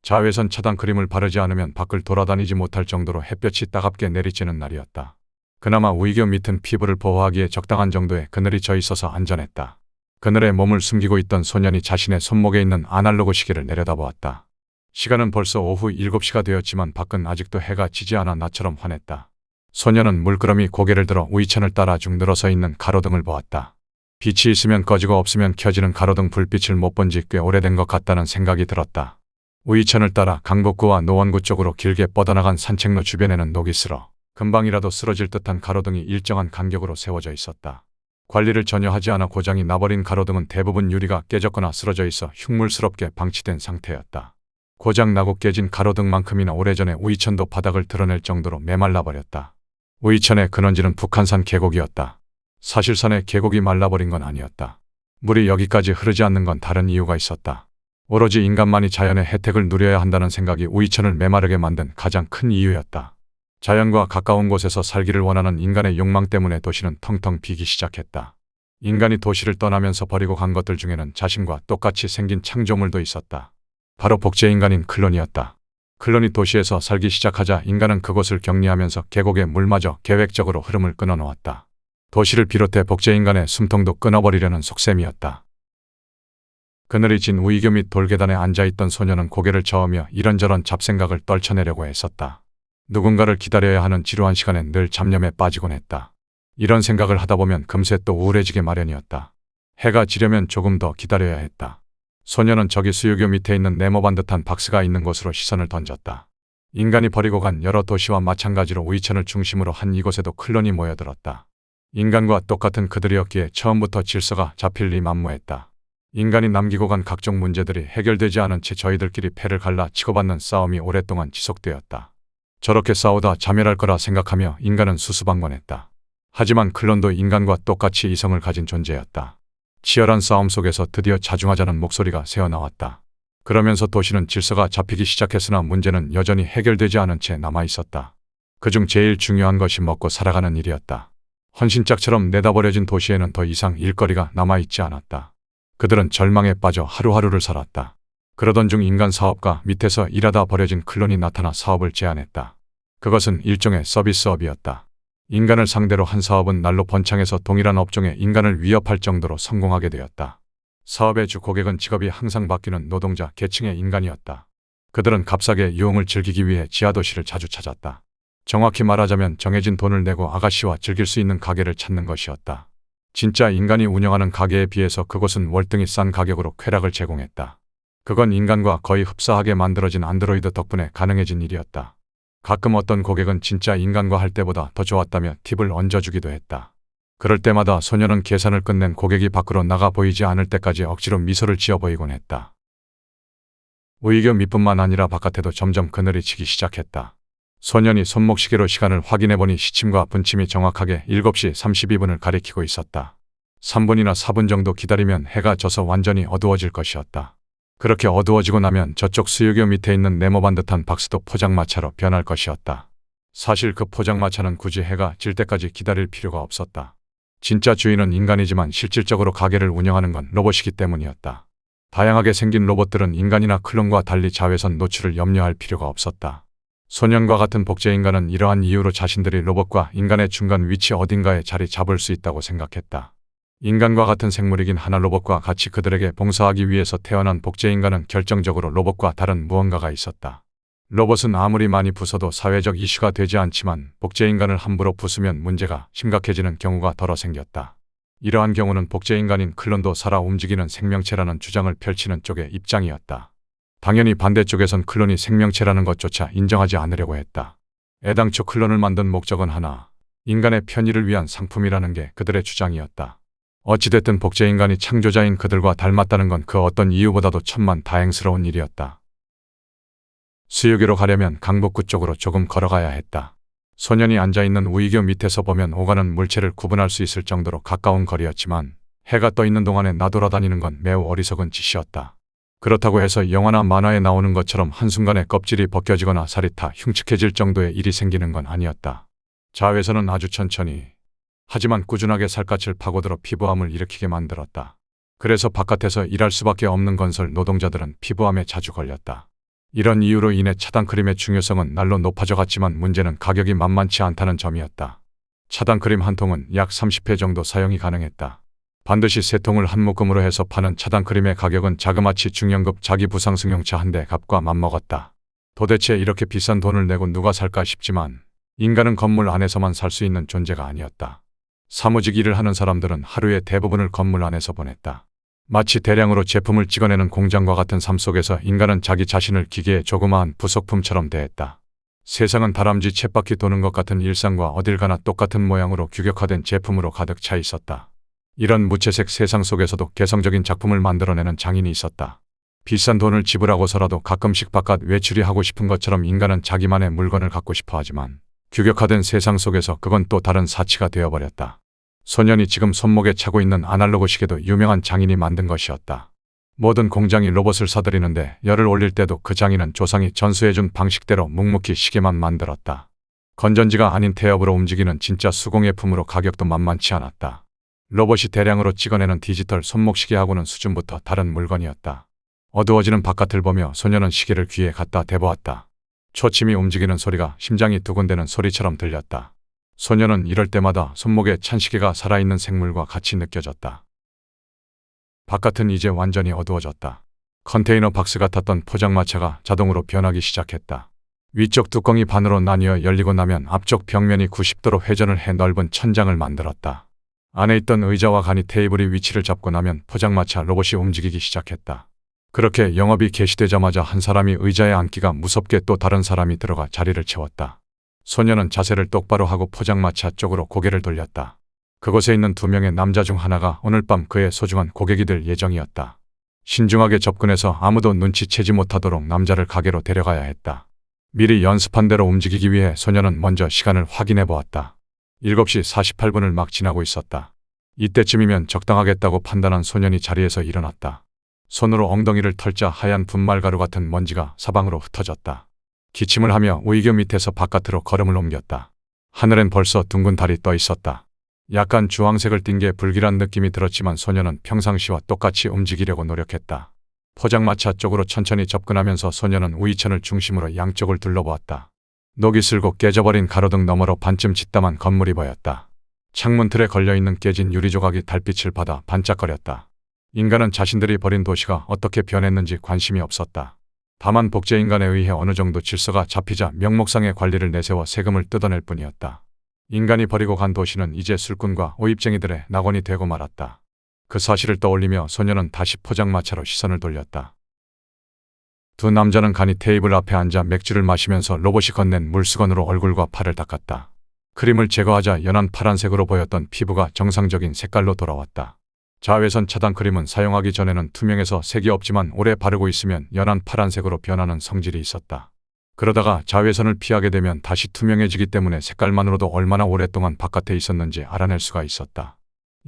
자외선 차단 크림을 바르지 않으면 밖을 돌아다니지 못할 정도로 햇볕이 따갑게 내리쬐는 날이었다. 그나마 우이교 밑은 피부를 보호하기에 적당한 정도의 그늘이 져 있어서 안전했다. 그늘에 몸을 숨기고 있던 소년이 자신의 손목에 있는 아날로그 시계를 내려다보았다. 시간은 벌써 오후 7시가 되었지만 밖은 아직도 해가 지지 않아 나처럼 환했다. 소년은 물끄러미 고개를 들어 우이천을 따라 쭉 늘어서 있는 가로등을 보았다. 빛이 있으면 꺼지고 없으면 켜지는 가로등 불빛을 못 본 지 꽤 오래된 것 같다는 생각이 들었다. 우이천을 따라 강북구와 노원구 쪽으로 길게 뻗어나간 산책로 주변에는 녹이 슬어 금방이라도 쓰러질 듯한 가로등이 일정한 간격으로 세워져 있었다. 관리를 전혀 하지 않아 고장이 나버린 가로등은 대부분 유리가 깨졌거나 쓰러져 있어 흉물스럽게 방치된 상태였다. 고장 나고 깨진 가로등만큼이나 오래전에 우이천도 바닥을 드러낼 정도로 메말라 버렸다. 우이천의 근원지는 북한산 계곡이었다. 사실 산의 계곡이 말라버린 건 아니었다. 물이 여기까지 흐르지 않는 건 다른 이유가 있었다. 오로지 인간만이 자연의 혜택을 누려야 한다는 생각이 우이천을 메마르게 만든 가장 큰 이유였다. 자연과 가까운 곳에서 살기를 원하는 인간의 욕망 때문에 도시는 텅텅 비기 시작했다. 인간이 도시를 떠나면서 버리고 간 것들 중에는 자신과 똑같이 생긴 창조물도 있었다. 바로 복제인간인 클론이었다. 클론이 도시에서 살기 시작하자 인간은 그곳을 격리하면서 계곡의 물마저 계획적으로 흐름을 끊어놓았다. 도시를 비롯해 복제인간의 숨통도 끊어버리려는 속셈이었다. 그늘이 진 우이교 밑 돌계단에 앉아있던 소녀는 고개를 저으며 이런저런 잡생각을 떨쳐내려고 애썼다. 누군가를 기다려야 하는 지루한 시간엔 늘 잡념에 빠지곤 했다. 이런 생각을 하다 보면 금세 또 우울해지게 마련이었다. 해가 지려면 조금 더 기다려야 했다. 소녀는 저기 수유교 밑에 있는 네모반 듯한 박스가 있는 곳으로 시선을 던졌다. 인간이 버리고 간 여러 도시와 마찬가지로 우이천을 중심으로 한 이곳에도 클론이 모여들었다. 인간과 똑같은 그들이었기에 처음부터 질서가 잡힐 리 만무했다. 인간이 남기고 간 각종 문제들이 해결되지 않은 채 저희들끼리 패를 갈라 치고받는 싸움이 오랫동안 지속되었다. 저렇게 싸우다 자멸할 거라 생각하며 인간은 수수방관했다. 하지만 클론도 인간과 똑같이 이성을 가진 존재였다. 치열한 싸움 속에서 드디어 자중하자는 목소리가 새어나왔다. 그러면서 도시는 질서가 잡히기 시작했으나 문제는 여전히 해결되지 않은 채 남아있었다. 그중 제일 중요한 것이 먹고 살아가는 일이었다. 헌신짝처럼 내다버려진 도시에는 더 이상 일거리가 남아있지 않았다. 그들은 절망에 빠져 하루하루를 살았다. 그러던 중 인간 사업가 밑에서 일하다 버려진 클론이 나타나 사업을 제안했다. 그것은 일종의 서비스업이었다. 인간을 상대로 한 사업은 날로 번창해서 동일한 업종에 인간을 위협할 정도로 성공하게 되었다. 사업의 주 고객은 직업이 항상 바뀌는 노동자 계층의 인간이었다. 그들은 값싸게 유흥을 즐기기 위해 지하도시를 자주 찾았다. 정확히 말하자면 정해진 돈을 내고 아가씨와 즐길 수 있는 가게를 찾는 것이었다. 진짜 인간이 운영하는 가게에 비해서 그곳은 월등히 싼 가격으로 쾌락을 제공했다. 그건 인간과 거의 흡사하게 만들어진 안드로이드 덕분에 가능해진 일이었다. 가끔 어떤 고객은 진짜 인간과 할 때보다 더 좋았다며 팁을 얹어주기도 했다. 그럴 때마다 소녀는 계산을 끝낸 고객이 밖으로 나가 보이지 않을 때까지 억지로 미소를 지어 보이곤 했다. 우이교 밑뿐만 아니라 바깥에도 점점 그늘이 지기 시작했다. 소년이 손목시계로 시간을 확인해보니 시침과 분침이 정확하게 7시 32분을 가리키고 있었다. 3분이나 4분 정도 기다리면 해가 져서 완전히 어두워질 것이었다. 그렇게 어두워지고 나면 저쪽 수유교 밑에 있는 네모반 듯한 박스도 포장마차로 변할 것이었다. 사실 그 포장마차는 굳이 해가 질 때까지 기다릴 필요가 없었다. 진짜 주인은 인간이지만 실질적으로 가게를 운영하는 건 로봇이기 때문이었다. 다양하게 생긴 로봇들은 인간이나 클론과 달리 자외선 노출을 염려할 필요가 없었다. 소년과 같은 복제인간은 이러한 이유로 자신들이 로봇과 인간의 중간 위치 어딘가에 자리 잡을 수 있다고 생각했다. 인간과 같은 생물이긴 하나 로봇과 같이 그들에게 봉사하기 위해서 태어난 복제인간은 결정적으로 로봇과 다른 무언가가 있었다. 로봇은 아무리 많이 부숴도 사회적 이슈가 되지 않지만 복제인간을 함부로 부수면 문제가 심각해지는 경우가 덜어 생겼다. 이러한 경우는 복제인간인 클론도 살아 움직이는 생명체라는 주장을 펼치는 쪽의 입장이었다. 당연히 반대쪽에선 클론이 생명체라는 것조차 인정하지 않으려고 했다. 애당초 클론을 만든 목적은 하나, 인간의 편의를 위한 상품이라는 게 그들의 주장이었다. 어찌됐든 복제인간이 창조자인 그들과 닮았다는 건 그 어떤 이유보다도 천만 다행스러운 일이었다. 수유교로 가려면 강북구 쪽으로 조금 걸어가야 했다. 소년이 앉아있는 우이교 밑에서 보면 오가는 물체를 구분할 수 있을 정도로 가까운 거리였지만 해가 떠 있는 동안에 나돌아다니는 건 매우 어리석은 짓이었다. 그렇다고 해서 영화나 만화에 나오는 것처럼 한순간에 껍질이 벗겨지거나 살이 타 흉측해질 정도의 일이 생기는 건 아니었다. 자외선은 아주 천천히, 하지만 꾸준하게 살갗을 파고들어 피부암을 일으키게 만들었다. 그래서 바깥에서 일할 수밖에 없는 건설 노동자들은 피부암에 자주 걸렸다. 이런 이유로 인해 차단크림의 중요성은 날로 높아져 갔지만 문제는 가격이 만만치 않다는 점이었다. 차단크림 한 통은 약 30회 정도 사용이 가능했다. 반드시 3통을 한 묶음으로 해서 파는 차단크림의 가격은 자그마치 중형급 자기 부상승용차 한 대 값과 맞먹었다. 도대체 이렇게 비싼 돈을 내고 누가 살까 싶지만 인간은 건물 안에서만 살 수 있는 존재가 아니었다. 사무직 일을 하는 사람들은 하루의 대부분을 건물 안에서 보냈다. 마치 대량으로 제품을 찍어내는 공장과 같은 삶 속에서 인간은 자기 자신을 기계의 조그마한 부속품처럼 대했다. 세상은 다람쥐 쳇바퀴 도는 것 같은 일상과 어딜 가나 똑같은 모양으로 규격화된 제품으로 가득 차 있었다. 이런 무채색 세상 속에서도 개성적인 작품을 만들어내는 장인이 있었다. 비싼 돈을 지불하고서라도 가끔씩 바깥 외출이 하고 싶은 것처럼 인간은 자기만의 물건을 갖고 싶어 하지만 규격화된 세상 속에서 그건 또 다른 사치가 되어버렸다. 소년이 지금 손목에 차고 있는 아날로그 시계도 유명한 장인이 만든 것이었다. 모든 공장이 로봇을 사들이는데 열을 올릴 때도 그 장인은 조상이 전수해준 방식대로 묵묵히 시계만 만들었다. 건전지가 아닌 태엽으로 움직이는 진짜 수공예품으로 가격도 만만치 않았다. 로봇이 대량으로 찍어내는 디지털 손목시계하고는 수준부터 다른 물건이었다. 어두워지는 바깥을 보며 소년은 시계를 귀에 갖다 대보았다. 초침이 움직이는 소리가 심장이 두근대는 소리처럼 들렸다. 소년은 이럴 때마다 손목에 찬 시계가 살아있는 생물과 같이 느껴졌다. 바깥은 이제 완전히 어두워졌다. 컨테이너 박스 같았던 포장마차가 자동으로 변하기 시작했다. 위쪽 뚜껑이 반으로 나뉘어 열리고 나면 앞쪽 벽면이 90도로 회전을 해 넓은 천장을 만들었다. 안에 있던 의자와 간이 테이블이 위치를 잡고 나면 포장마차 로봇이 움직이기 시작했다. 그렇게 영업이 개시되자마자 한 사람이 의자에 앉기가 무섭게 또 다른 사람이 들어가 자리를 채웠다. 소년은 자세를 똑바로 하고 포장마차 쪽으로 고개를 돌렸다. 그곳에 있는 2명의 남자 중 하나가 오늘 밤 그의 소중한 고객이 될 예정이었다. 신중하게 접근해서 아무도 눈치채지 못하도록 남자를 가게로 데려가야 했다. 미리 연습한 대로 움직이기 위해 소년은 먼저 시간을 확인해 보았다. 7시 48분을 막 지나고 있었다. 이때쯤이면 적당하겠다고 판단한 소년이 자리에서 일어났다. 손으로 엉덩이를 털자 하얀 분말가루 같은 먼지가 사방으로 흩어졌다. 기침을 하며 우이교 밑에서 바깥으로 걸음을 옮겼다. 하늘엔 벌써 둥근 달이 떠 있었다. 약간 주황색을 띤 게 불길한 느낌이 들었지만 소년은 평상시와 똑같이 움직이려고 노력했다. 포장마차 쪽으로 천천히 접근하면서 소년은 우이천을 중심으로 양쪽을 둘러보았다. 녹이 슬고 깨져버린 가로등 너머로 반쯤 짓담한 건물이 보였다. 창문 틀에 걸려있는 깨진 유리조각이 달빛을 받아 반짝거렸다. 인간은 자신들이 버린 도시가 어떻게 변했는지 관심이 없었다. 다만 복제인간에 의해 어느 정도 질서가 잡히자 명목상의 관리를 내세워 세금을 뜯어낼 뿐이었다. 인간이 버리고 간 도시는 이제 술꾼과 오입쟁이들의 낙원이 되고 말았다. 그 사실을 떠올리며 소년은 다시 포장마차로 시선을 돌렸다. 2 남자는 간이 테이블 앞에 앉아 맥주를 마시면서 로봇이 건넨 물수건으로 얼굴과 팔을 닦았다. 크림을 제거하자 연한 파란색으로 보였던 피부가 정상적인 색깔로 돌아왔다. 자외선 차단 크림은 사용하기 전에는 투명해서 색이 없지만 오래 바르고 있으면 연한 파란색으로 변하는 성질이 있었다. 그러다가 자외선을 피하게 되면 다시 투명해지기 때문에 색깔만으로도 얼마나 오랫동안 바깥에 있었는지 알아낼 수가 있었다.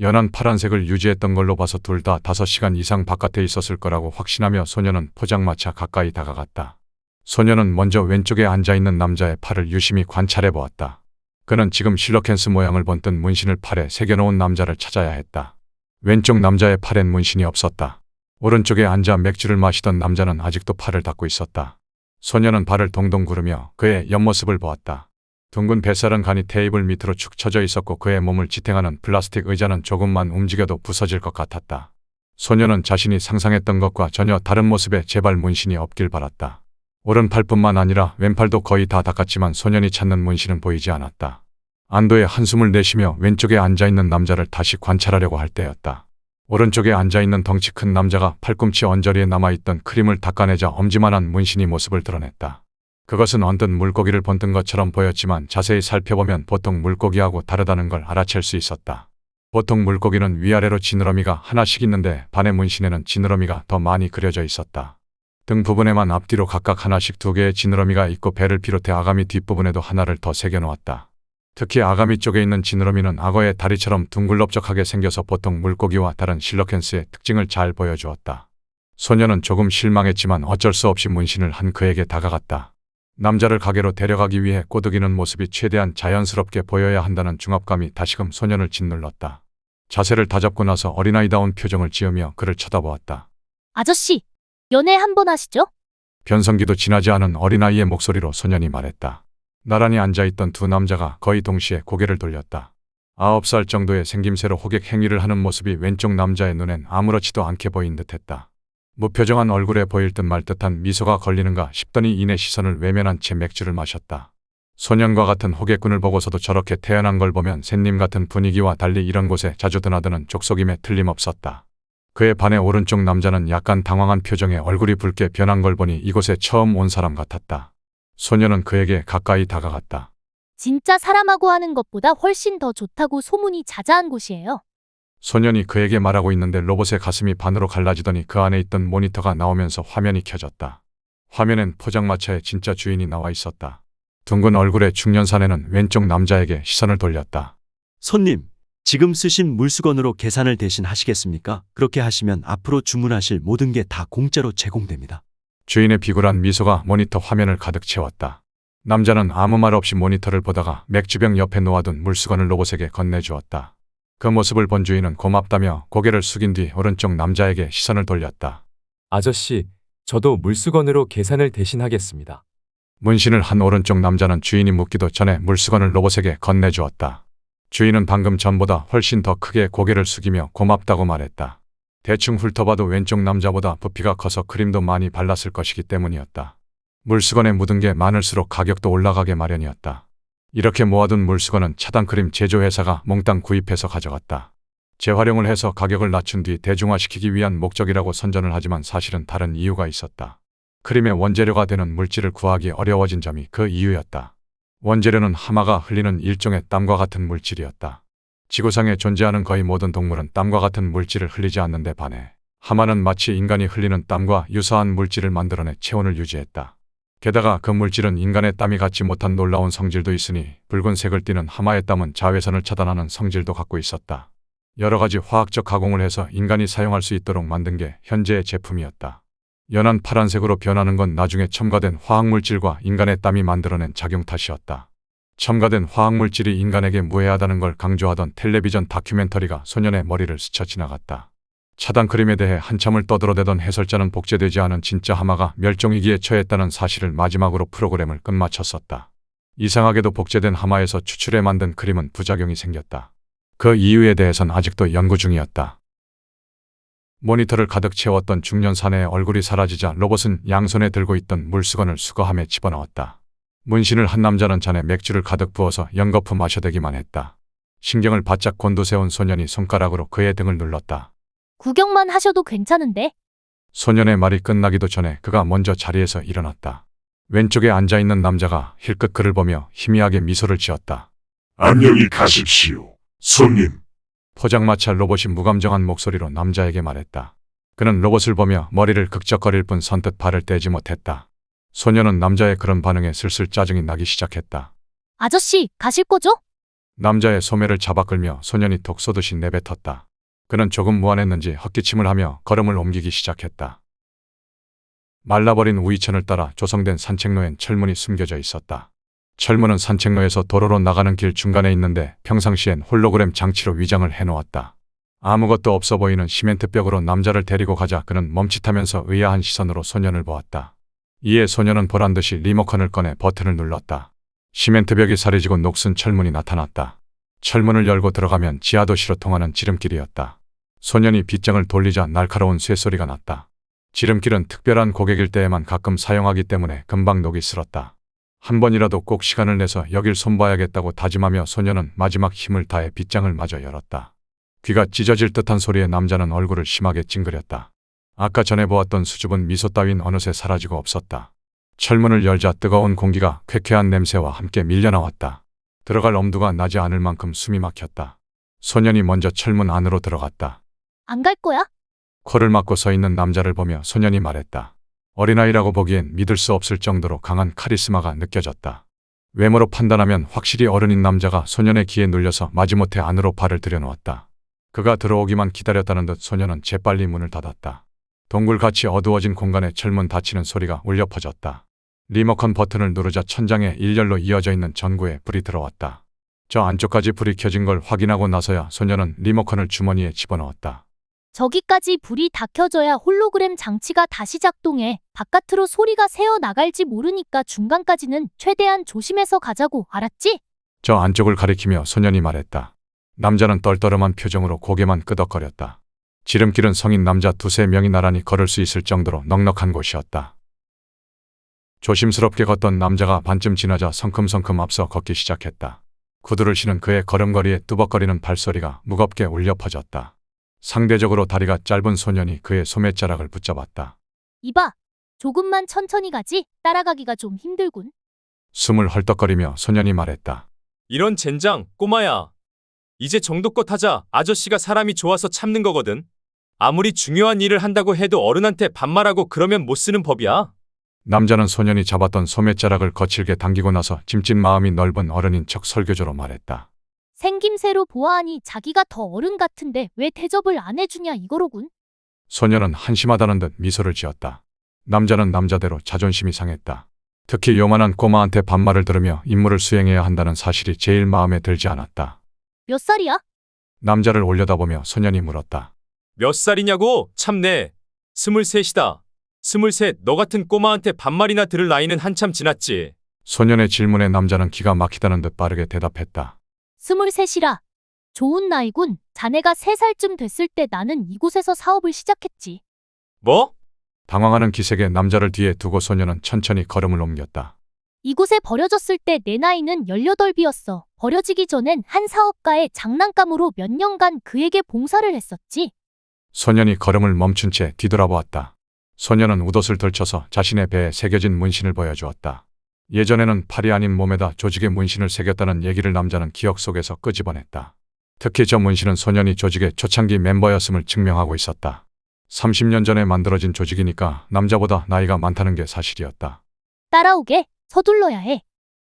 연한 파란색을 유지했던 걸로 봐서 둘 다 5시간 이상 바깥에 있었을 거라고 확신하며 소년은 포장마차 가까이 다가갔다. 소년은 먼저 왼쪽에 앉아있는 남자의 팔을 유심히 관찰해 보았다. 그는 지금 실러캔스 모양을 번뜬 문신을 팔에 새겨놓은 남자를 찾아야 했다. 왼쪽 남자의 팔엔 문신이 없었다. 오른쪽에 앉아 맥주를 마시던 남자는 아직도 팔을 닦고 있었다. 소년은 발을 동동 구르며 그의 옆모습을 보았다. 둥근 뱃살은 간이 테이블 밑으로 축 처져 있었고 그의 몸을 지탱하는 플라스틱 의자는 조금만 움직여도 부서질 것 같았다. 소년은 자신이 상상했던 것과 전혀 다른 모습의 재발 문신이 없길 바랐다. 오른팔뿐만 아니라 왼팔도 거의 다 닦았지만 소년이 찾는 문신은 보이지 않았다. 안도의 한숨을 내쉬며 왼쪽에 앉아있는 남자를 다시 관찰하려고 할 때였다. 오른쪽에 앉아있는 덩치 큰 남자가 팔꿈치 언저리에 남아있던 크림을 닦아내자 엄지만한 문신이 모습을 드러냈다. 그것은 언뜻 물고기를 번뜬 것처럼 보였지만 자세히 살펴보면 보통 물고기하고 다르다는 걸 알아챌 수 있었다. 보통 물고기는 위아래로 지느러미가 하나씩 있는데 반의 문신에는 지느러미가 더 많이 그려져 있었다. 등 부분에만 앞뒤로 각각 하나씩 2개의 지느러미가 있고 배를 비롯해 아가미 뒷부분에도 하나를 더 새겨놓았다. 특히 아가미 쪽에 있는 지느러미는 악어의 다리처럼 둥글럽적하게 생겨서 보통 물고기와 다른 실러캔스의 특징을 잘 보여주었다. 소년은 조금 실망했지만 어쩔 수 없이 문신을 한 그에게 다가갔다. 남자를 가게로 데려가기 위해 꼬드기는 모습이 최대한 자연스럽게 보여야 한다는 중압감이 다시금 소년을 짓눌렀다. 자세를 다잡고 나서 어린아이다운 표정을 지으며 그를 쳐다보았다. 아저씨, 연애 한번 하시죠? 변성기도 지나지 않은 어린아이의 목소리로 소년이 말했다. 나란히 앉아있던 두 남자가 거의 동시에 고개를 돌렸다. 9살 정도의 생김새로 호객 행위를 하는 모습이 왼쪽 남자의 눈엔 아무렇지도 않게 보인 듯했다. 무표정한 얼굴에 보일 듯 말 듯한 미소가 걸리는가 싶더니 이내 시선을 외면한 채 맥주를 마셨다. 소년과 같은 호객꾼을 보고서도 저렇게 태어난 걸 보면 샌님 같은 분위기와 달리 이런 곳에 자주 드나드는 족속임에 틀림없었다. 그의 반의 오른쪽 남자는 약간 당황한 표정에 얼굴이 붉게 변한 걸 보니 이곳에 처음 온 사람 같았다. 소년은 그에게 가까이 다가갔다. 진짜 사람하고 하는 것보다 훨씬 더 좋다고 소문이 자자한 곳이에요. 소년이 그에게 말하고 있는데 로봇의 가슴이 반으로 갈라지더니 그 안에 있던 모니터가 나오면서 화면이 켜졌다. 화면엔 포장마차의 진짜 주인이 나와 있었다. 둥근 얼굴의 중년 사내는 왼쪽 남자에게 시선을 돌렸다. 손님, 지금 쓰신 물수건으로 계산을 대신 하시겠습니까? 그렇게 하시면 앞으로 주문하실 모든 게 다 공짜로 제공됩니다. 주인의 비굴한 미소가 모니터 화면을 가득 채웠다. 남자는 아무 말 없이 모니터를 보다가 맥주병 옆에 놓아둔 물수건을 로봇에게 건네주었다. 그 모습을 본 주인은 고맙다며 고개를 숙인 뒤 오른쪽 남자에게 시선을 돌렸다. 아저씨, 저도 물수건으로 계산을 대신하겠습니다. 문신을 한 오른쪽 남자는 주인이 묻기도 전에 물수건을 로봇에게 건네주었다. 주인은 방금 전보다 훨씬 더 크게 고개를 숙이며 고맙다고 말했다. 대충 훑어봐도 왼쪽 남자보다 부피가 커서 크림도 많이 발랐을 것이기 때문이었다. 물수건에 묻은 게 많을수록 가격도 올라가게 마련이었다. 이렇게 모아둔 물수건은 차단크림 제조회사가 몽땅 구입해서 가져갔다. 재활용을 해서 가격을 낮춘 뒤 대중화시키기 위한 목적이라고 선전을 하지만 사실은 다른 이유가 있었다. 크림의 원재료가 되는 물질을 구하기 어려워진 점이 그 이유였다. 원재료는 하마가 흘리는 일종의 땀과 같은 물질이었다. 지구상에 존재하는 거의 모든 동물은 땀과 같은 물질을 흘리지 않는데 반해 하마는 마치 인간이 흘리는 땀과 유사한 물질을 만들어내 체온을 유지했다. 게다가 그 물질은 인간의 땀이 갖지 못한 놀라운 성질도 있으니 붉은색을 띠는 하마의 땀은 자외선을 차단하는 성질도 갖고 있었다. 여러 가지 화학적 가공을 해서 인간이 사용할 수 있도록 만든 게 현재의 제품이었다. 연한 파란색으로 변하는 건 나중에 첨가된 화학물질과 인간의 땀이 만들어낸 작용 탓이었다. 첨가된 화학물질이 인간에게 무해하다는 걸 강조하던 텔레비전 다큐멘터리가 소년의 머리를 스쳐 지나갔다. 차단크림에 대해 한참을 떠들어대던 해설자는 복제되지 않은 진짜 하마가 멸종위기에 처했다는 사실을 마지막으로 프로그램을 끝마쳤었다. 이상하게도 복제된 하마에서 추출해 만든 크림은 부작용이 생겼다. 그 이유에 대해선 아직도 연구 중이었다. 모니터를 가득 채웠던 중년 사내의 얼굴이 사라지자 로봇은 양손에 들고 있던 물수건을 수거함에 집어넣었다. 문신을 한 남자는 잔에 맥주를 가득 부어서 연거푸 마셔대기만 했다. 신경을 바짝 곤두세운 소년이 손가락으로 그의 등을 눌렀다. 구경만 하셔도 괜찮은데? 소년의 말이 끝나기도 전에 그가 먼저 자리에서 일어났다. 왼쪽에 앉아있는 남자가 힐끗 그를 보며 희미하게 미소를 지었다. 안녕히 가십시오, 손님. 포장마차 로봇이 무감정한 목소리로 남자에게 말했다. 그는 로봇을 보며 머리를 극적거릴 뿐 선뜻 발을 떼지 못했다. 소년은 남자의 그런 반응에 슬슬 짜증이 나기 시작했다. 아저씨, 가실 거죠? 남자의 소매를 잡아 끌며 소년이 독 쏘듯이 내뱉었다. 그는 조금 무안했는지 헛기침을 하며 걸음을 옮기기 시작했다. 말라버린 우이천을 따라 조성된 산책로엔 철문이 숨겨져 있었다. 철문은 산책로에서 도로로 나가는 길 중간에 있는데 평상시엔 홀로그램 장치로 위장을 해놓았다. 아무것도 없어 보이는 시멘트벽으로 남자를 데리고 가자 그는 멈칫하면서 의아한 시선으로 소년을 보았다. 이에 소년은 보란듯이 리모컨을 꺼내 버튼을 눌렀다. 시멘트벽이 사라지고 녹슨 철문이 나타났다. 철문을 열고 들어가면 지하도시로 통하는 지름길이었다. 소년이 빗장을 돌리자 날카로운 쇠소리가 났다. 지름길은 특별한 고객일 때에만 가끔 사용하기 때문에 금방 녹이 슬었다. 한 번이라도 꼭 시간을 내서 여길 손봐야겠다고 다짐하며 소년은 마지막 힘을 다해 빗장을 마저 열었다. 귀가 찢어질 듯한 소리에 남자는 얼굴을 심하게 찡그렸다. 아까 전에 보았던 수줍은 미소 따윈 어느새 사라지고 없었다. 철문을 열자 뜨거운 공기가 쾌쾌한 냄새와 함께 밀려나왔다. 들어갈 엄두가 나지 않을 만큼 숨이 막혔다. 소년이 먼저 철문 안으로 들어갔다. 안 갈 거야? 코를 막고 서 있는 남자를 보며 소년이 말했다. 어린아이라고 보기엔 믿을 수 없을 정도로 강한 카리스마가 느껴졌다. 외모로 판단하면 확실히 어른인 남자가 소년의 귀에 눌려서 마지못해 안으로 발을 들여놓았다. 그가 들어오기만 기다렸다는 듯 소년은 재빨리 문을 닫았다. 동굴같이 어두워진 공간에 철문 닫히는 소리가 울려 퍼졌다. 리모컨 버튼을 누르자 천장에 일렬로 이어져 있는 전구에 불이 들어왔다. 저 안쪽까지 불이 켜진 걸 확인하고 나서야 소년은 리모컨을 주머니에 집어넣었다. 저기까지 불이 다 켜져야 홀로그램 장치가 다시 작동해. 바깥으로 소리가 새어 나갈지 모르니까 중간까지는 최대한 조심해서 가자고, 알았지? 저 안쪽을 가리키며 소년이 말했다. 남자는 떨떠름한 표정으로 고개만 끄덕거렸다. 지름길은 성인 남자 두세 명이 나란히 걸을 수 있을 정도로 넉넉한 곳이었다. 조심스럽게 걷던 남자가 반쯤 지나자 성큼성큼 앞서 걷기 시작했다. 구두를 신은 그의 걸음걸이에 뚜벅거리는 발소리가 무겁게 울려 퍼졌다. 상대적으로 다리가 짧은 소년이 그의 소매자락을 붙잡았다. 이봐, 조금만 천천히 가지. 따라가기가 좀 힘들군. 숨을 헐떡거리며 소년이 말했다. 이런 젠장, 꼬마야. 이제 정도껏 하자. 아저씨가 사람이 좋아서 참는 거거든. 아무리 중요한 일을 한다고 해도 어른한테 반말하고 그러면 못 쓰는 법이야. 남자는 소년이 잡았던 소매자락을 거칠게 당기고 나서 짐짓 마음이 넓은 어른인 척 설교조로 말했다. 생김새로 보아하니 자기가 더 어른 같은데 왜 대접을 안 해주냐 이거로군. 소년은 한심하다는 듯 미소를 지었다. 남자는 남자대로 자존심이 상했다. 특히 요만한 꼬마한테 반말을 들으며 임무를 수행해야 한다는 사실이 제일 마음에 들지 않았다. 몇 살이야? 남자를 올려다보며 소년이 물었다. 몇 살이냐고? 참네. 23이다. 23, 너 같은 꼬마한테 반말이나 들을 나이는 한참 지났지. 소년의 질문에 남자는 기가 막히다는 듯 빠르게 대답했다. 23이라. 좋은 나이군. 자네가 3살쯤 됐을 때 나는 이곳에서 사업을 시작했지. 뭐? 당황하는 기색에 남자를 뒤에 두고 소년은 천천히 걸음을 옮겼다. 이곳에 버려졌을 때 내 나이는 18이었어. 버려지기 전엔 한 사업가의 장난감으로 몇 년간 그에게 봉사를 했었지. 소년이 걸음을 멈춘 채 뒤돌아보았다. 소년은 웃옷을 들쳐서 자신의 배에 새겨진 문신을 보여주었다. 예전에는 팔이 아닌 몸에다 조직의 문신을 새겼다는 얘기를 남자는 기억 속에서 끄집어냈다. 특히 저 문신은 소년이 조직의 초창기 멤버였음을 증명하고 있었다. 30년 전에 만들어진 조직이니까 남자보다 나이가 많다는 게 사실이었다. 따라오게. 서둘러야 해.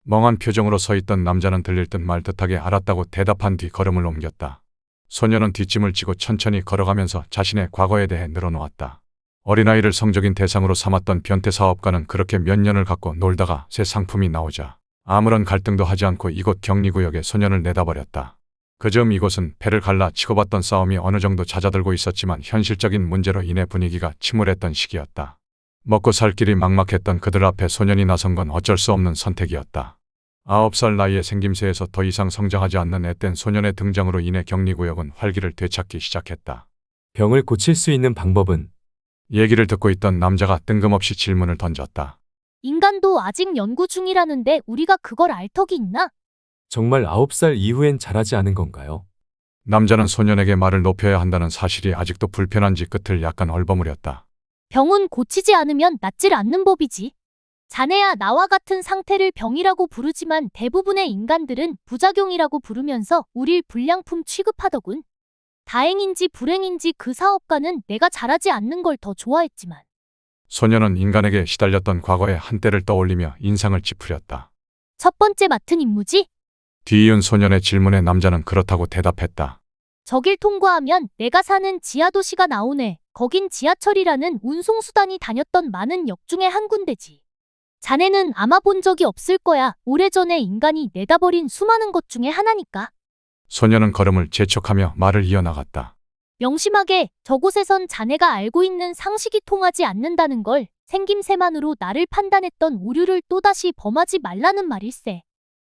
멍한 표정으로 서 있던 남자는 들릴 듯 말 듯하게 알았다고 대답한 뒤 걸음을 옮겼다. 소년은 뒷짐을 지고 천천히 걸어가면서 자신의 과거에 대해 늘어놓았다. 어린아이를 성적인 대상으로 삼았던 변태 사업가는 그렇게 몇 년을 갖고 놀다가 새 상품이 나오자 아무런 갈등도 하지 않고 이곳 격리구역에 소년을 내다버렸다. 그즈음 이곳은 패를 갈라 치고받던 싸움이 어느 정도 잦아들고 있었지만 현실적인 문제로 인해 분위기가 침울했던 시기였다. 먹고 살 길이 막막했던 그들 앞에 소년이 나선 건 어쩔 수 없는 선택이었다. 9살 나이의 생김새에서 더 이상 성장하지 않는 앳된 소년의 등장으로 인해 격리구역은 활기를 되찾기 시작했다. 병을 고칠 수 있는 방법은? 얘기를 듣고 있던 남자가 뜬금없이 질문을 던졌다. 인간도 아직 연구 중이라는데 우리가 그걸 알 턱이 있나? 정말 9살 이후엔 잘하지 않은 건가요? 남자는 소년에게 말을 높여야 한다는 사실이 아직도 불편한지 끝을 약간 얼버무렸다. 병은 고치지 않으면 낫질 않는 법이지. 자네야 나와 같은 상태를 병이라고 부르지만 대부분의 인간들은 부작용이라고 부르면서 우릴 불량품 취급하더군. 다행인지 불행인지 그 사업가는 내가 잘하지 않는 걸 더 좋아했지만. 소년은 인간에게 시달렸던 과거의 한때를 떠올리며 인상을 찌푸렸다. 첫 번째 맡은 임무지? 뒤이은 소년의 질문에 남자는 그렇다고 대답했다. 저길 통과하면 내가 사는 지하도시가 나오네. 거긴 지하철이라는 운송수단이 다녔던 많은 역 중에 한 군데지. 자네는 아마 본 적이 없을 거야. 오래전에 인간이 내다버린 수많은 것 중에 하나니까. 소년은 걸음을 재촉하며 말을 이어나갔다. 명심하게 저곳에선 자네가 알고 있는 상식이 통하지 않는다는 걸 생김새만으로 나를 판단했던 오류를 또다시 범하지 말라는 말일세.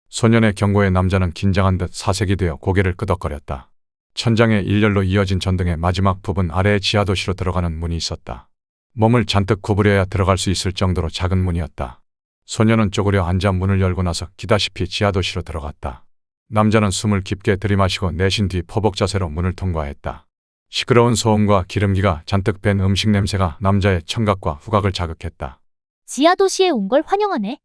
소년의 경고에 남자는 긴장한 듯 사색이 되어 고개를 끄덕거렸다. 천장에 일렬로 이어진 전등의 마지막 부분 아래에 지하도시로 들어가는 문이 있었다. 몸을 잔뜩 구부려야 들어갈 수 있을 정도로 작은 문이었다. 소년은 쪼그려 앉아 문을 열고 나서 기다시피 지하도시로 들어갔다. 남자는 숨을 깊게 들이마시고 내쉰 뒤 포복 자세로 문을 통과했다. 시끄러운 소음과 기름기가 잔뜩 밴 음식 냄새가 남자의 청각과 후각을 자극했다. 지하도시에 온 걸 환영하네.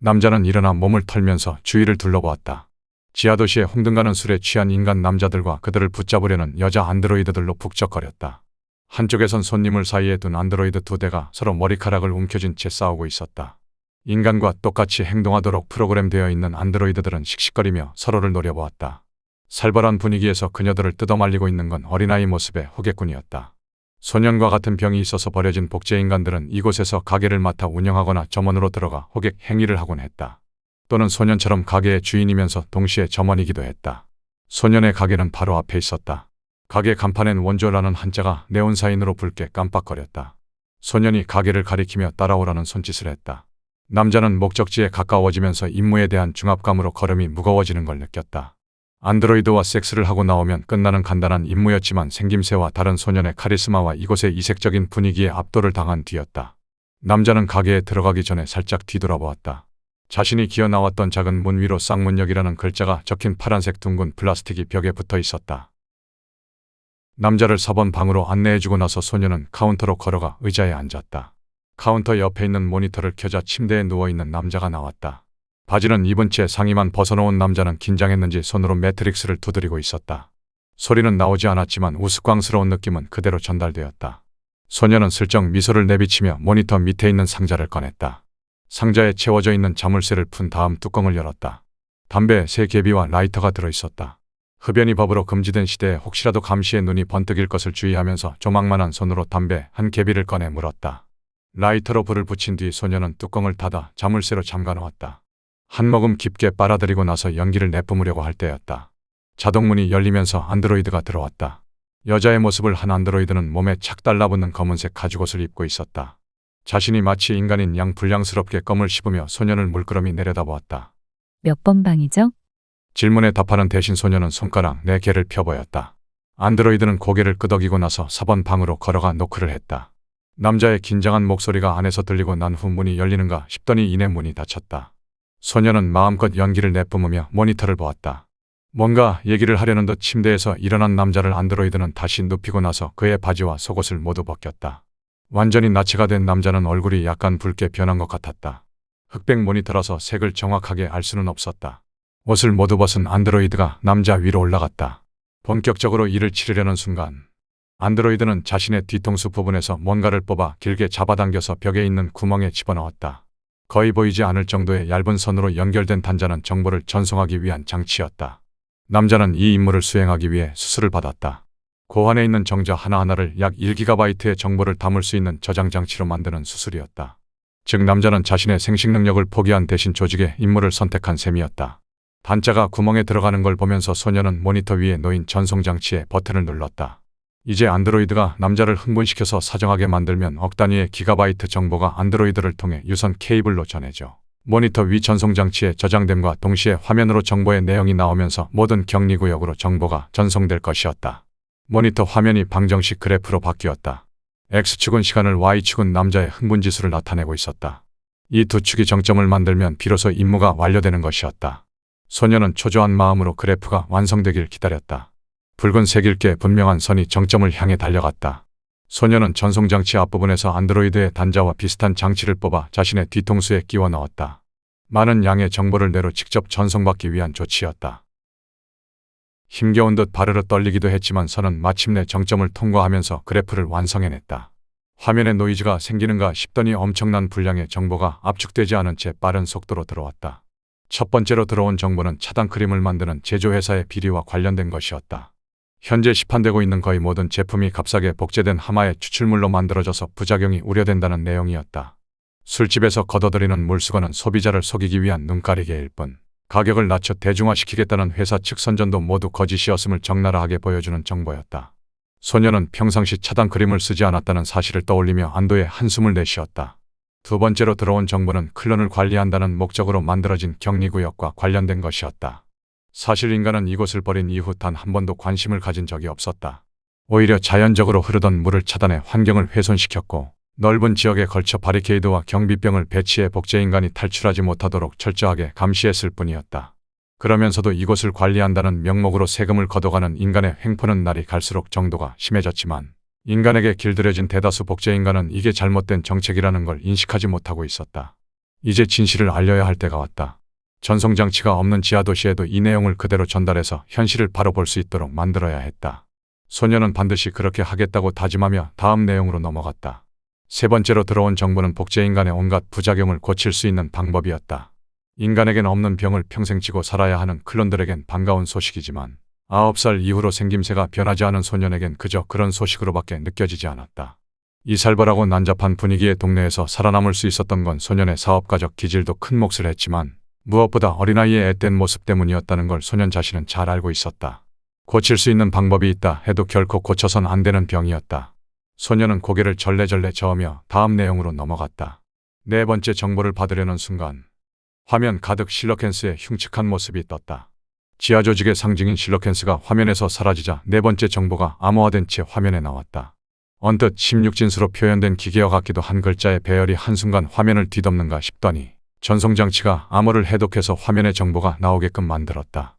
남자는 일어나 몸을 털면서 주위를 둘러보았다. 지하도시의 홍등가는 술에 취한 인간 남자들과 그들을 붙잡으려는 여자 안드로이드들로 북적거렸다. 한쪽에선 손님을 사이에 둔 안드로이드 2대가 서로 머리카락을 움켜쥔 채 싸우고 있었다. 인간과 똑같이 행동하도록 프로그램되어 있는 안드로이드들은 씩씩거리며 서로를 노려보았다. 살벌한 분위기에서 그녀들을 뜯어말리고 있는 건 어린아이 모습의 호객꾼이었다. 소년과 같은 병이 있어서 버려진 복제인간들은 이곳에서 가게를 맡아 운영하거나 점원으로 들어가 호객 행위를 하곤 했다. 또는 소년처럼 가게의 주인이면서 동시에 점원이기도 했다. 소년의 가게는 바로 앞에 있었다. 가게 간판엔 원조라는 한자가 네온사인으로 붉게 깜빡거렸다. 소년이 가게를 가리키며 따라오라는 손짓을 했다. 남자는 목적지에 가까워지면서 임무에 대한 중압감으로 걸음이 무거워지는 걸 느꼈다. 안드로이드와 섹스를 하고 나오면 끝나는 간단한 임무였지만 생김새와 다른 소년의 카리스마와 이곳의 이색적인 분위기에 압도를 당한 뒤였다. 남자는 가게에 들어가기 전에 살짝 뒤돌아보았다. 자신이 기어 나왔던 작은 문 위로 쌍문역이라는 글자가 적힌 파란색 둥근 플라스틱이 벽에 붙어 있었다. 남자를 4번 방으로 안내해주고 나서 소년은 카운터로 걸어가 의자에 앉았다. 카운터 옆에 있는 모니터를 켜자 침대에 누워있는 남자가 나왔다. 바지는 입은 채 상의만 벗어놓은 남자는 긴장했는지 손으로 매트릭스를 두드리고 있었다. 소리는 나오지 않았지만 우스꽝스러운 느낌은 그대로 전달되었다. 소년은 슬쩍 미소를 내비치며 모니터 밑에 있는 상자를 꺼냈다. 상자에 채워져 있는 자물쇠를 푼 다음 뚜껑을 열었다. 담배 3개비와 라이터가 들어있었다. 흡연이 법으로 금지된 시대에 혹시라도 감시에 눈이 번뜩일 것을 주의하면서 조망만한 손으로 담배 1개비를 꺼내 물었다. 라이터로 불을 붙인 뒤 소년은 뚜껑을 닫아 자물쇠로 잠가놓았다. 한 모금 깊게 빨아들이고 나서 연기를 내뿜으려고 할 때였다. 자동문이 열리면서 안드로이드가 들어왔다. 여자의 모습을 한 안드로이드는 몸에 착 달라붙는 검은색 가죽옷을 입고 있었다. 자신이 마치 인간인 양 불량스럽게 껌을 씹으며 소년을 물끄러미 내려다보았다. 몇 번 방이죠? 질문에 답하는 대신 소년은 손가락 4개를 펴보였다. 안드로이드는 고개를 끄덕이고 나서 4번 방으로 걸어가 노크를 했다. 남자의 긴장한 목소리가 안에서 들리고 난 후 문이 열리는가 싶더니 이내 문이 닫혔다. 소년은 마음껏 연기를 내뿜으며 모니터를 보았다. 뭔가 얘기를 하려는 듯 침대에서 일어난 남자를 안드로이드는 다시 눕히고 나서 그의 바지와 속옷을 모두 벗겼다. 완전히 나치가 된 남자는 얼굴이 약간 붉게 변한 것 같았다. 흑백 모니터라서 색을 정확하게 알 수는 없었다. 옷을 모두 벗은 안드로이드가 남자 위로 올라갔다. 본격적으로 일을 치르려는 순간 안드로이드는 자신의 뒤통수 부분에서 뭔가를 뽑아 길게 잡아당겨서 벽에 있는 구멍에 집어넣었다. 거의 보이지 않을 정도의 얇은 선으로 연결된 단자는 정보를 전송하기 위한 장치였다. 남자는 이 임무를 수행하기 위해 수술을 받았다. 고환에 있는 정자 하나하나를 약 1GB의 정보를 담을 수 있는 저장 장치로 만드는 수술이었다. 즉 남자는 자신의 생식 능력을 포기한 대신 조직의 임무를 선택한 셈이었다. 단자가 구멍에 들어가는 걸 보면서 소년은 모니터 위에 놓인 전송장치의 버튼을 눌렀다. 이제 안드로이드가 남자를 흥분시켜서 사정하게 만들면 억 단위의 기가바이트 정보가 안드로이드를 통해 유선 케이블로 전해져 모니터 위 전송장치에 저장됨과 동시에 화면으로 정보의 내용이 나오면서 모든 격리구역으로 정보가 전송될 것이었다. 모니터 화면이 방정식 그래프로 바뀌었다. X축은 시간을, Y축은 남자의 흥분지수를 나타내고 있었다. 이 두 축이 정점을 만들면 비로소 임무가 완료되는 것이었다. 소년은 초조한 마음으로 그래프가 완성되길 기다렸다. 붉은색일게 분명한 선이 정점을 향해 달려갔다. 소년은 전송장치 앞부분에서 안드로이드의 단자와 비슷한 장치를 뽑아 자신의 뒤통수에 끼워 넣었다. 많은 양의 정보를 뇌로 직접 전송받기 위한 조치였다. 힘겨운 듯 바르르 떨리기도 했지만 선은 마침내 정점을 통과하면서 그래프를 완성해냈다. 화면에 노이즈가 생기는가 싶더니 엄청난 분량의 정보가 압축되지 않은 채 빠른 속도로 들어왔다. 첫 번째로 들어온 정보는 차단 크림을 만드는 제조회사의 비리와 관련된 것이었다. 현재 시판되고 있는 거의 모든 제품이 값싸게 복제된 하마의 추출물로 만들어져서 부작용이 우려된다는 내용이었다. 술집에서 걷어들이는 물수건은 소비자를 속이기 위한 눈가리개일 뿐 가격을 낮춰 대중화시키겠다는 회사 측 선전도 모두 거짓이었음을 적나라하게 보여주는 정보였다. 소년은 평상시 차단 크림을 쓰지 않았다는 사실을 떠올리며 안도의 한숨을 내쉬었다. 두 번째로 들어온 정보는 클론을 관리한다는 목적으로 만들어진 격리구역과 관련된 것이었다. 사실 인간은 이곳을 버린 이후 단 한 번도 관심을 가진 적이 없었다. 오히려 자연적으로 흐르던 물을 차단해 환경을 훼손시켰고 넓은 지역에 걸쳐 바리케이드와 경비병을 배치해 복제인간이 탈출하지 못하도록 철저하게 감시했을 뿐이었다. 그러면서도 이곳을 관리한다는 명목으로 세금을 걷어가는 인간의 횡포는 날이 갈수록 정도가 심해졌지만 인간에게 길들여진 대다수 복제인간은 이게 잘못된 정책이라는 걸 인식하지 못하고 있었다. 이제 진실을 알려야 할 때가 왔다. 전송장치가 없는 지하도시에도 이 내용을 그대로 전달해서 현실을 바로 볼 수 있도록 만들어야 했다. 소년은 반드시 그렇게 하겠다고 다짐하며 다음 내용으로 넘어갔다. 세 번째로 들어온 정보는 복제인간의 온갖 부작용을 고칠 수 있는 방법이었다. 인간에겐 없는 병을 평생 지고 살아야 하는 클론들에겐 반가운 소식이지만 9살 이후로 생김새가 변하지 않은 소년에겐 그저 그런 소식으로밖에 느껴지지 않았다. 이 살벌하고 난잡한 분위기의 동네에서 살아남을 수 있었던 건 소년의 사업가적 기질도 큰 몫을 했지만 무엇보다 어린아이의 앳된 모습 때문이었다는 걸 소년 자신은 잘 알고 있었다. 고칠 수 있는 방법이 있다 해도 결코 고쳐선 안 되는 병이었다. 소녀는 고개를 절레절레 저으며 다음 내용으로 넘어갔다. 네 번째 정보를 받으려는 순간 화면 가득 실러켄스의 흉측한 모습이 떴다. 지하 조직의 상징인 실러켄스가 화면에서 사라지자 네 번째 정보가 암호화된 채 화면에 나왔다. 언뜻 16진수로 표현된 기계와 같기도 한 글자의 배열이 한순간 화면을 뒤덮는가 싶더니 전송장치가 암호를 해독해서 화면의 정보가 나오게끔 만들었다.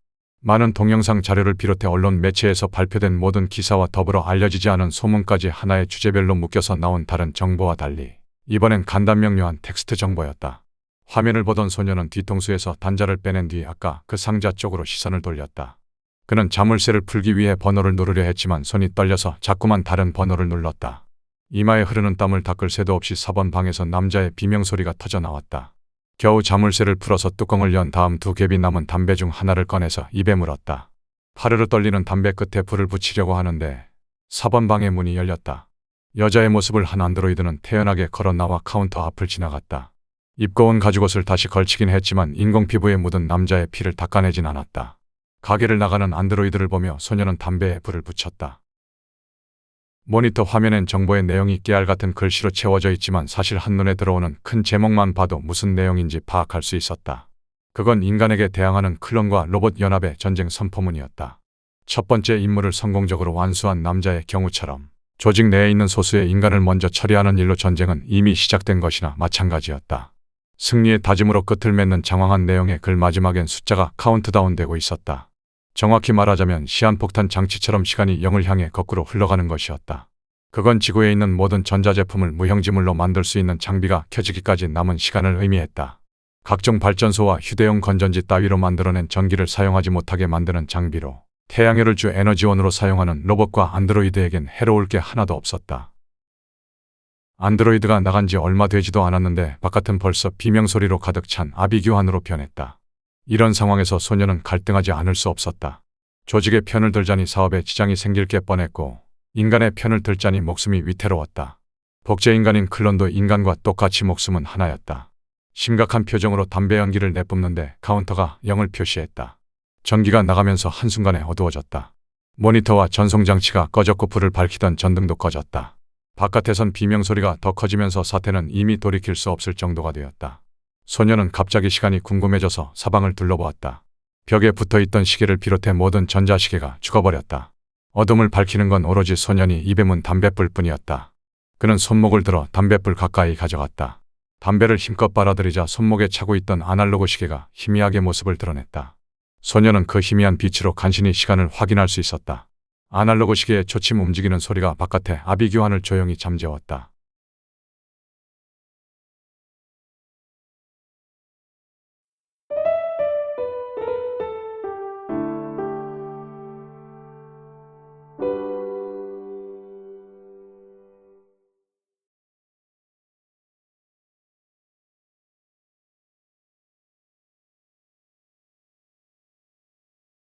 많은 동영상 자료를 비롯해 언론 매체에서 발표된 모든 기사와 더불어 알려지지 않은 소문까지 하나의 주제별로 묶여서 나온 다른 정보와 달리 이번엔 간단명료한 텍스트 정보였다. 화면을 보던 소녀는 뒤통수에서 단자를 빼낸 뒤 아까 그 상자 쪽으로 시선을 돌렸다. 그는 자물쇠를 풀기 위해 번호를 누르려 했지만 손이 떨려서 자꾸만 다른 번호를 눌렀다. 이마에 흐르는 땀을 닦을 새도 없이 4번 방에서 남자의 비명소리가 터져 나왔다. 겨우 자물쇠를 풀어서 뚜껑을 연 다음 두 갭이 남은 담배 중 하나를 꺼내서 입에 물었다. 파르르 떨리는 담배 끝에 불을 붙이려고 하는데 4번 방의 문이 열렸다. 여자의 모습을 한 안드로이드는 태연하게 걸어 나와 카운터 앞을 지나갔다. 입고 온 가죽옷을 다시 걸치긴 했지만 인공 피부에 묻은 남자의 피를 닦아내진 않았다. 가게를 나가는 안드로이드를 보며 소녀는 담배에 불을 붙였다. 모니터 화면엔 정보의 내용이 깨알 같은 글씨로 채워져 있지만 사실 한눈에 들어오는 큰 제목만 봐도 무슨 내용인지 파악할 수 있었다. 그건 인간에게 대항하는 클론과 로봇 연합의 전쟁 선포문이었다. 첫 번째 임무를 성공적으로 완수한 남자의 경우처럼 조직 내에 있는 소수의 인간을 먼저 처리하는 일로 전쟁은 이미 시작된 것이나 마찬가지였다. 승리의 다짐으로 끝을 맺는 장황한 내용의 글 마지막엔 숫자가 카운트다운되고 있었다. 정확히 말하자면 시한폭탄 장치처럼 시간이 0을 향해 거꾸로 흘러가는 것이었다. 그건 지구에 있는 모든 전자제품을 무형지물로 만들 수 있는 장비가 켜지기까지 남은 시간을 의미했다. 각종 발전소와 휴대용 건전지 따위로 만들어낸 전기를 사용하지 못하게 만드는 장비로 태양열을 주 에너지원으로 사용하는 로봇과 안드로이드에겐 해로울 게 하나도 없었다. 안드로이드가 나간 지 얼마 되지도 않았는데 바깥은 벌써 비명소리로 가득 찬 아비규환으로 변했다. 이런 상황에서 소녀는 갈등하지 않을 수 없었다. 조직의 편을 들자니 사업에 지장이 생길 게 뻔했고 인간의 편을 들자니 목숨이 위태로웠다. 복제인간인 클론도 인간과 똑같이 목숨은 하나였다. 심각한 표정으로 담배 연기를 내뿜는데 카운터가 0을 표시했다. 전기가 나가면서 한순간에 어두워졌다. 모니터와 전송장치가 꺼졌고 불을 밝히던 전등도 꺼졌다. 바깥에선 비명소리가 더 커지면서 사태는 이미 돌이킬 수 없을 정도가 되었다. 소녀는 갑자기 시간이 궁금해져서 사방을 둘러보았다. 벽에 붙어있던 시계를 비롯해 모든 전자시계가 죽어버렸다. 어둠을 밝히는 건 오로지 소년이 입에 문 담뱃불 뿐이었다. 그는 손목을 들어 담뱃불 가까이 가져갔다. 담배를 힘껏 빨아들이자 손목에 차고 있던 아날로그 시계가 희미하게 모습을 드러냈다. 소녀는 그 희미한 빛으로 간신히 시간을 확인할 수 있었다. 아날로그 시계의 초침 움직이는 소리가 바깥에 아비규환을 조용히 잠재웠다.